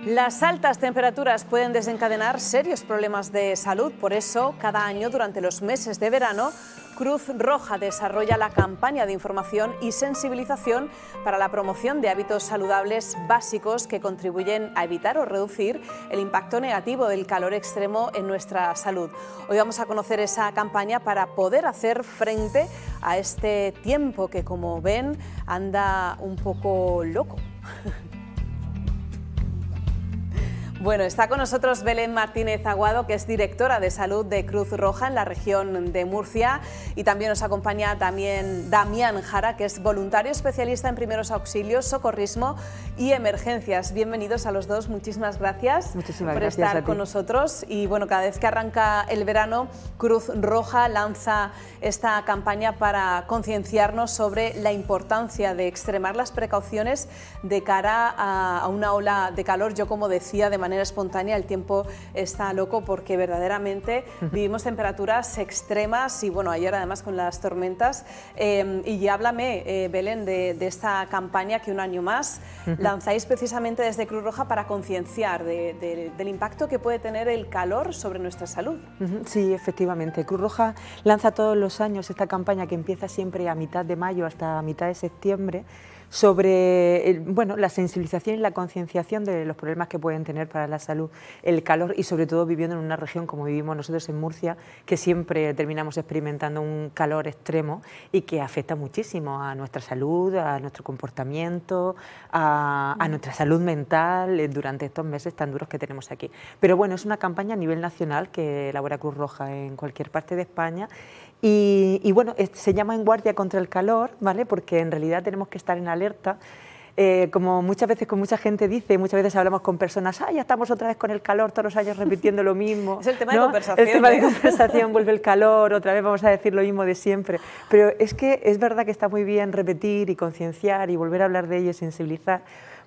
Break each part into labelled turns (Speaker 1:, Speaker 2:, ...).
Speaker 1: Las altas temperaturas pueden desencadenar serios problemas de salud, por eso cada año durante los meses de verano Cruz Roja desarrolla la campaña de información y sensibilización para la promoción de hábitos saludables básicos que contribuyen a evitar o reducir el impacto negativo del calor extremo en nuestra salud. Hoy vamos a conocer esa campaña para poder hacer frente a este tiempo que, como ven, anda un poco loco. Bueno, está con nosotros Belén Martínez Aguado, que es directora de salud de Cruz Roja en la región de Murcia, y también nos acompaña Damián Jara, que es voluntario especialista en primeros auxilios, socorrismo y emergencias. Bienvenidos a los dos, muchísimas gracias por estar con nosotros. Y bueno, cada vez que arranca el verano, Cruz Roja lanza esta campaña para concienciarnos sobre la importancia de extremar las precauciones de cara a una ola de calor. Yo, como decía, de manera espontánea, el tiempo está loco porque verdaderamente vivimos temperaturas extremas y bueno, ayer además con las tormentas. Y háblame, Belén, de esta campaña que un año más lanzáis precisamente desde Cruz Roja para concienciar del impacto que puede tener el calor sobre nuestra salud.
Speaker 2: Sí, efectivamente. Cruz Roja lanza todos los años esta campaña que empieza siempre a mitad de mayo hasta mitad de septiembre, sobre la sensibilización y la concienciación de los problemas que pueden tener para la salud el calor, y sobre todo viviendo en una región como vivimos nosotros en Murcia, que siempre terminamos experimentando un calor extremo y que afecta muchísimo a nuestra salud, a nuestro comportamiento, a nuestra salud mental durante estos meses tan duros que tenemos aquí. Pero bueno, es una campaña a nivel nacional que elabora Cruz Roja en cualquier parte de España. Y bueno, se llama En Guardia contra el Calor, ¿vale? Porque en realidad tenemos que estar en alerta. Como muchas veces con mucha gente dice, muchas veces hablamos con personas, ya estamos otra vez con el calor, todos los años repitiendo lo mismo.
Speaker 1: Es el tema de conversación.
Speaker 2: El tema de conversación, vuelve el calor, otra vez vamos a decir lo mismo de siempre. Pero es que es verdad que está muy bien repetir y concienciar y volver a hablar de ello y sensibilizar,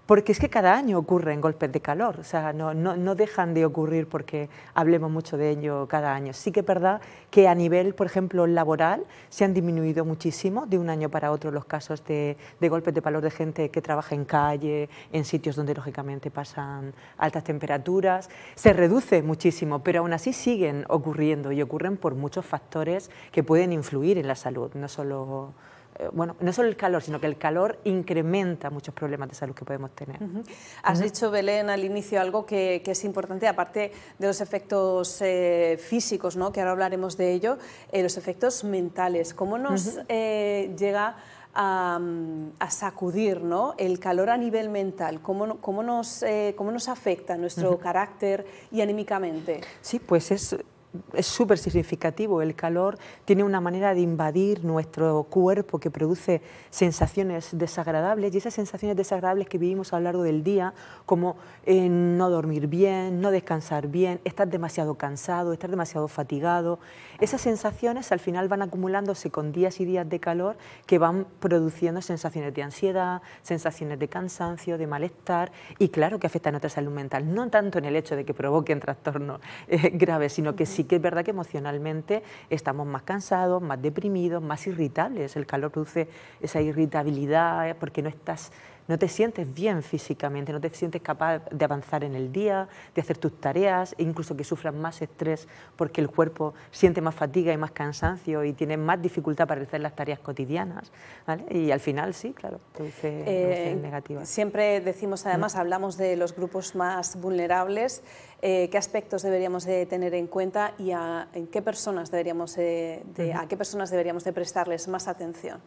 Speaker 2: porque es que cada año ocurren golpes de calor, o sea, no dejan de ocurrir porque hablemos mucho de ello cada año. Sí que es verdad que a nivel, por ejemplo, laboral, se han disminuido muchísimo de un año para otro los casos de golpes de calor de gente que trabaja en calle, en sitios donde lógicamente pasan altas temperaturas. Se reduce muchísimo, pero aún así siguen ocurriendo y ocurren por muchos factores que pueden influir en la salud, no solo el calor, sino que el calor incrementa muchos problemas de salud que podemos tener.
Speaker 1: Has dicho, Belén, al inicio algo que es importante, aparte de los efectos físicos, ¿no?, que ahora hablaremos de ello, los efectos mentales. ¿Cómo nos llega a sacudir, ¿no?, el calor a nivel mental? ¿Cómo nos afecta nuestro carácter y anímicamente?
Speaker 2: Sí, pues es súper significativo. El calor tiene una manera de invadir nuestro cuerpo que produce sensaciones desagradables, y esas sensaciones desagradables que vivimos a lo largo del día, como no dormir bien, no descansar bien, estar demasiado cansado, estar demasiado fatigado, esas sensaciones al final van acumulándose con días y días de calor que van produciendo sensaciones de ansiedad, sensaciones de cansancio, de malestar, y claro que afecta a nuestra salud mental, no tanto en el hecho de que provoquen trastornos graves, sino que sí que es verdad que emocionalmente estamos más cansados, más deprimidos, más irritables. El calor produce esa irritabilidad porque no te sientes bien físicamente, no te sientes capaz de avanzar en el día, de hacer tus tareas, e incluso que sufras más estrés porque el cuerpo siente más fatiga y más cansancio y tiene más dificultad para realizar las tareas cotidianas, ¿vale? Y al final sí, claro, produce emociones negativas.
Speaker 1: Siempre decimos, además, hablamos de los grupos más vulnerables. ¿Qué aspectos deberíamos de tener en cuenta y en qué personas deberíamos a qué personas deberíamos de prestarles más atención?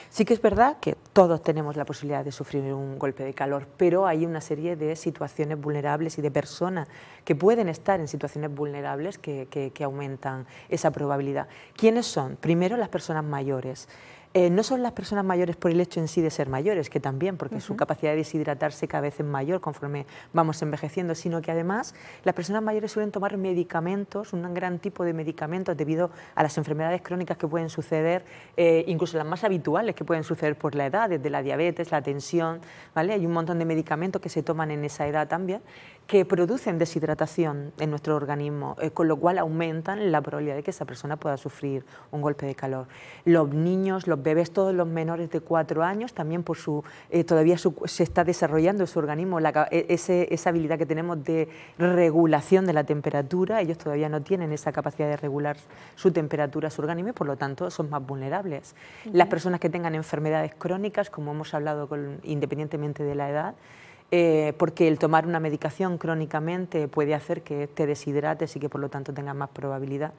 Speaker 2: Sí que es verdad que todos tenemos la posibilidad de sufrir un golpe de calor, pero hay una serie de situaciones vulnerables y de personas que pueden estar en situaciones vulnerables que aumentan esa probabilidad. ¿Quiénes son? Primero, las personas mayores. No son las personas mayores por el hecho en sí de ser mayores, que también, porque su capacidad de deshidratarse cada vez es mayor conforme vamos envejeciendo, sino que además las personas mayores suelen tomar medicamentos, un gran tipo de medicamentos debido a las enfermedades crónicas que pueden suceder, incluso las más habituales que pueden suceder por la edad, desde la diabetes, la tensión, ¿vale? Hay un montón de medicamentos que se toman en esa edad también, que producen deshidratación en nuestro organismo, con lo cual aumentan la probabilidad de que esa persona pueda sufrir un golpe de calor. Los niños, los bebés, todos los menores de 4 años, también por todavía se está desarrollando su organismo, esa habilidad que tenemos de regulación de la temperatura. Ellos todavía no tienen esa capacidad de regular su temperatura, su organismo, y por lo tanto son más vulnerables. Las personas que tengan enfermedades crónicas, como hemos hablado, independientemente de la edad, porque el tomar una medicación crónicamente puede hacer que te deshidrates y que por lo tanto tengas más probabilidad.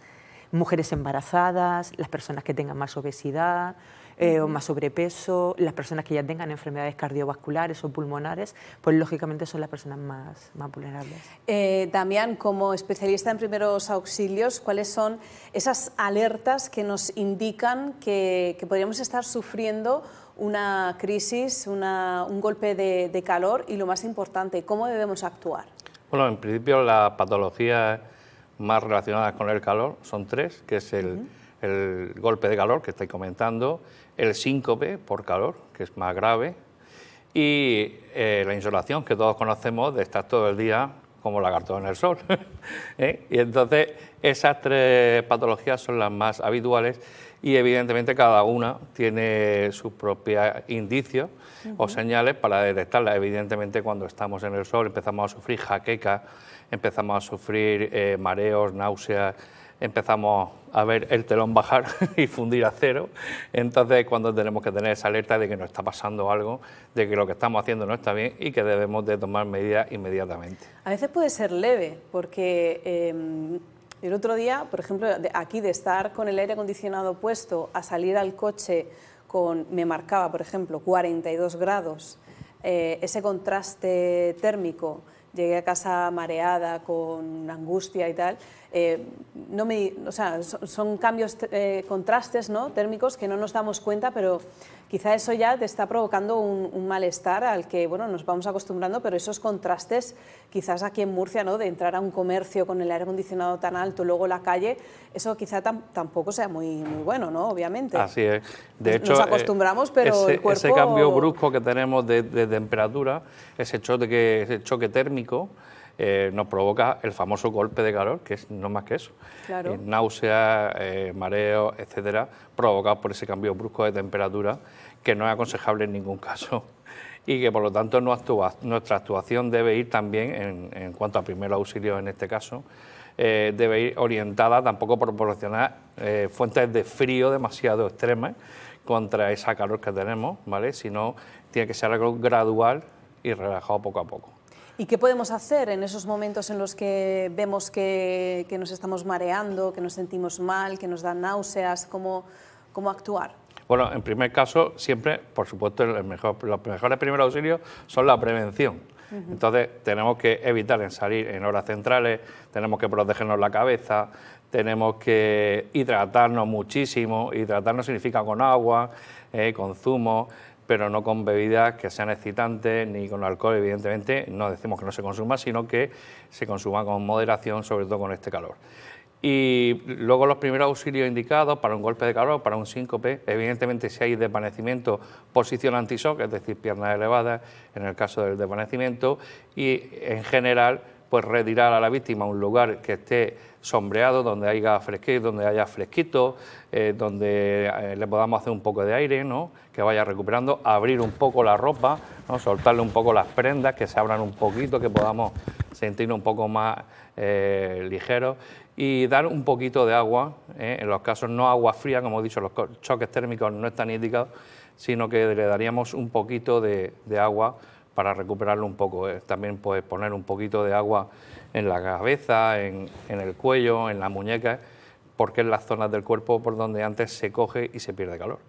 Speaker 2: Mujeres embarazadas, las personas que tengan más obesidad o más sobrepeso, las personas que ya tengan enfermedades cardiovasculares o pulmonares, pues lógicamente son las personas más vulnerables.
Speaker 1: Damián, como especialista en primeros auxilios, ¿cuáles son esas alertas que nos indican que podríamos estar sufriendo una crisis, un golpe de calor, y lo más importante, cómo debemos actuar?
Speaker 3: Bueno, en principio las patologías más relacionadas con el calor son 3, que es el golpe de calor que estáis comentando, el síncope por calor, que es más grave, y la insolación, que todos conocemos de estar todo el día como lagartos en el sol. Y entonces esas 3 patologías son las más habituales, y evidentemente cada una tiene sus propios indicios o señales para detectarlas. Evidentemente cuando estamos en el sol empezamos a sufrir jaquecas, empezamos a sufrir mareos, náuseas, empezamos a ver el telón bajar y fundir a cero. Entonces cuando tenemos que tener esa alerta de que nos está pasando algo, de que lo que estamos haciendo no está bien y que debemos de tomar medidas inmediatamente. A
Speaker 1: veces puede ser leve, porque el otro día, por ejemplo, aquí de estar con el aire acondicionado puesto a salir al coche me marcaba, por ejemplo, 42 grados, ese contraste térmico, llegué a casa mareada, con angustia y tal, son cambios, contrastes, ¿no?, térmicos que no nos damos cuenta, pero quizá eso ya te está provocando un malestar al que, bueno, nos vamos acostumbrando, pero esos contrastes, quizás aquí en Murcia, ¿no?, de entrar a un comercio con el aire acondicionado tan alto, luego la calle, eso quizá tampoco sea muy bueno, ¿no?, obviamente.
Speaker 3: Así es. De hecho,
Speaker 1: nos acostumbramos, pero el cuerpo...
Speaker 3: Ese cambio brusco que tenemos de temperatura, ese choque térmico, nos provoca el famoso golpe de calor, que es no más que eso.
Speaker 1: Claro.
Speaker 3: Náuseas, mareos, etcétera, provocados por ese cambio brusco de temperatura, que no es aconsejable en ningún caso, y que por lo tanto nuestra actuación debe ir también, en cuanto a primeros auxilios en este caso, debe ir orientada tampoco por proporcionar fuentes de frío demasiado extremas contra esa calor que tenemos, ¿vale? Sino tiene que ser algo gradual y relajado poco a poco.
Speaker 1: ¿Y qué podemos hacer en esos momentos en los que vemos que nos estamos mareando, que nos sentimos mal, que nos dan náuseas? ¿Cómo actuar?
Speaker 3: Bueno, en primer caso, siempre, por supuesto, los mejores primeros auxilios son la prevención. Entonces, tenemos que evitar salir en horas centrales, tenemos que protegernos la cabeza, tenemos que hidratarnos muchísimo. Hidratarnos significa con agua, con zumo, pero no con bebidas que sean excitantes, ni con alcohol, evidentemente. No decimos que no se consuma, sino que se consuma con moderación, sobre todo con este calor. Y luego los primeros auxilios indicados para un golpe de calor, para un síncope, evidentemente si hay desvanecimiento, posición anti-shock, es decir, piernas elevadas en el caso del desvanecimiento, y en general pues retirar a la víctima a un lugar que esté sombreado, donde haya fresquito, donde le podamos hacer un poco de aire, ¿no?, que vaya recuperando, abrir un poco la ropa, ¿no?, soltarle un poco las prendas, que se abran un poquito, que podamos sentirnos un poco más ligeros, y dar un poquito de agua, en los casos no agua fría, como he dicho, los choques térmicos no están indicados, sino que le daríamos un poquito de agua para recuperarlo un poco. También pues poner un poquito de agua en la cabeza, en el cuello, en las muñecas, porque es las zonas del cuerpo por donde antes se coge y se pierde calor.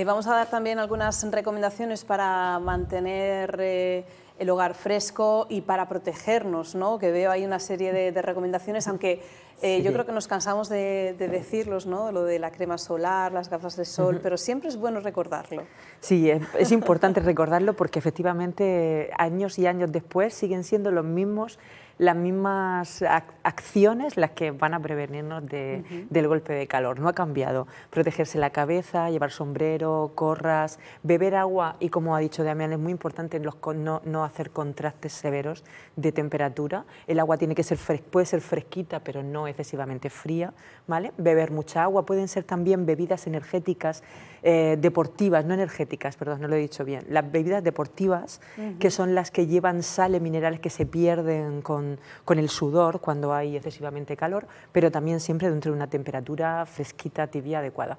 Speaker 1: Vamos a dar también algunas recomendaciones para mantener el hogar fresco y para protegernos, ¿no?, que veo ahí una serie de recomendaciones, aunque sí, yo creo que nos cansamos de decirlos, ¿no?, lo de la crema solar, las gafas de sol, pero siempre es bueno recordarlo.
Speaker 2: Sí, es importante recordarlo, porque efectivamente años y años después siguen siendo los mismos las mismas acciones las que van a prevenirnos del golpe de calor. No ha cambiado. Protegerse la cabeza, llevar sombrero, gorras, beber agua y, como ha dicho Damián, es muy importante no hacer contrastes severos de temperatura. El agua tiene que ser puede ser fresquita, pero no excesivamente fría, ¿vale? Beber mucha agua. Pueden ser también bebidas energéticas deportivas, no energéticas, perdón, no lo he dicho bien. Las bebidas deportivas, que son las que llevan sales, minerales que se pierden con el sudor cuando hay excesivamente calor, pero también siempre dentro de una temperatura fresquita, tibia, adecuada.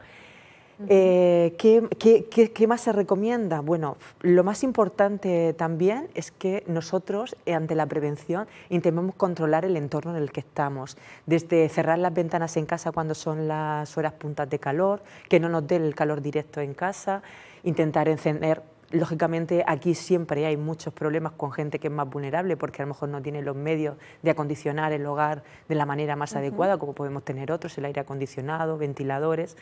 Speaker 2: ¿Qué más se recomienda? Bueno, lo más importante también es que nosotros, ante la prevención, intentemos controlar el entorno en el que estamos, desde cerrar las ventanas en casa cuando son las horas puntas de calor, que no nos dé el calor directo en casa, intentar encender. Lógicamente aquí siempre hay muchos problemas con gente que es más vulnerable porque a lo mejor no tiene los medios de acondicionar el hogar de la manera más adecuada, como podemos tener otros, el aire acondicionado, ventiladores.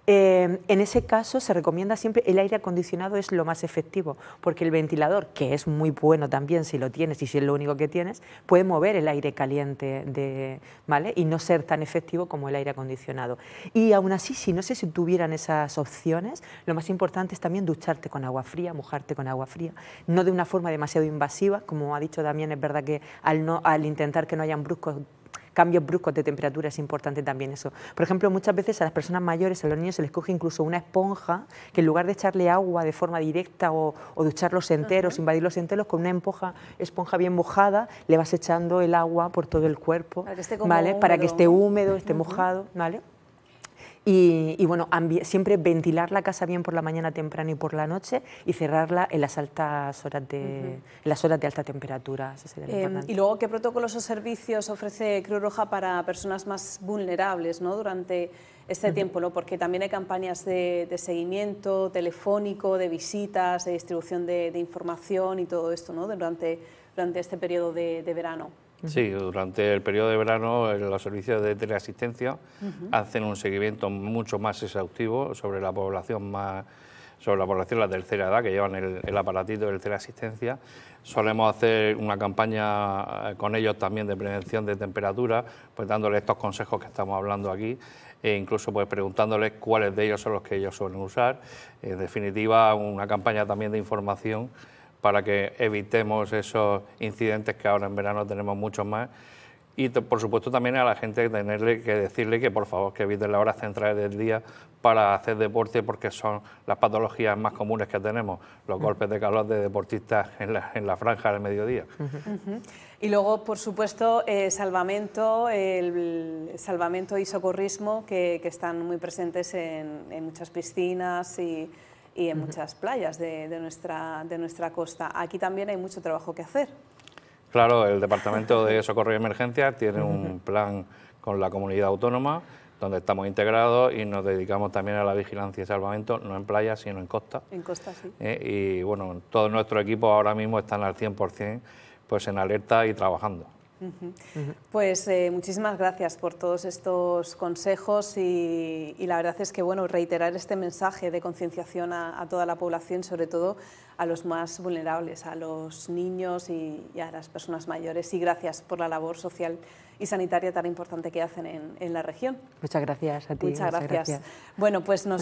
Speaker 2: En ese caso se recomienda siempre el aire acondicionado, es lo más efectivo, porque el ventilador, que es muy bueno también si lo tienes y si es lo único que tienes, puede mover el aire caliente, ¿vale? Y no ser tan efectivo como el aire acondicionado. Y aún así, si tuvieran esas opciones, lo más importante es también ducharte con agua fría, mojarte con agua fría, no de una forma demasiado invasiva, como ha dicho Damián, es verdad que al intentar que no hayan cambios bruscos de temperatura es importante también eso. Por ejemplo, muchas veces a las personas mayores, a los niños se les coge incluso una esponja que en lugar de echarle agua de forma directa o ducharlos enteros, invadirlos enteros, con una esponja bien mojada le vas echando el agua por todo el cuerpo,
Speaker 1: para que esté como
Speaker 2: ¿vale?
Speaker 1: húmedo,
Speaker 2: para que esté húmedo, esté mojado, ¿vale? Y bueno, siempre ventilar la casa bien por la mañana temprano y por la noche y cerrarla en las altas horas en las horas de alta temperatura. Eso sería lo importante.
Speaker 1: Y luego, ¿qué protocolos o servicios ofrece Cruz Roja para personas más vulnerables, ¿no?, durante este tiempo, ¿no? Porque también hay campañas de seguimiento telefónico, de visitas, de distribución de información y todo esto, ¿no?, durante este periodo de verano.
Speaker 3: Sí, durante el periodo de verano los servicios de teleasistencia hacen un seguimiento mucho más exhaustivo sobre la población la tercera edad, que llevan el aparatito de teleasistencia. Solemos hacer una campaña con ellos también de prevención de temperatura, pues dándoles estos consejos que estamos hablando aquí, e incluso pues preguntándoles cuáles de ellos son los que ellos suelen usar. En definitiva, una campaña también de información para que evitemos esos incidentes que ahora en verano tenemos muchos más. Y por supuesto también a la gente tenerle que decirle que por favor que eviten las horas centrales del día para hacer deporte, porque son las patologías más comunes que tenemos, los golpes de calor de deportistas en la franja del mediodía.
Speaker 1: Y luego, por supuesto, salvamento y socorrismo que están muy presentes en muchas piscinas y en muchas playas de nuestra costa. Aquí también hay mucho trabajo que hacer.
Speaker 3: Claro, el Departamento de Socorro y Emergencias tiene un plan con la comunidad autónoma donde estamos integrados y nos dedicamos también a la vigilancia y salvamento, no en playa, sino en costa.
Speaker 1: En costa, sí.
Speaker 3: Y bueno, todos nuestros equipos ahora mismo están al 100% pues en alerta y trabajando.
Speaker 1: Pues muchísimas gracias por todos estos consejos y la verdad es que bueno, reiterar este mensaje de concienciación a toda la población, sobre todo a los más vulnerables, a los niños y a las personas mayores, y gracias por la labor social y sanitaria tan importante que hacen en la región.
Speaker 2: Muchas gracias a ti.
Speaker 1: Muchas gracias. Bueno, pues nos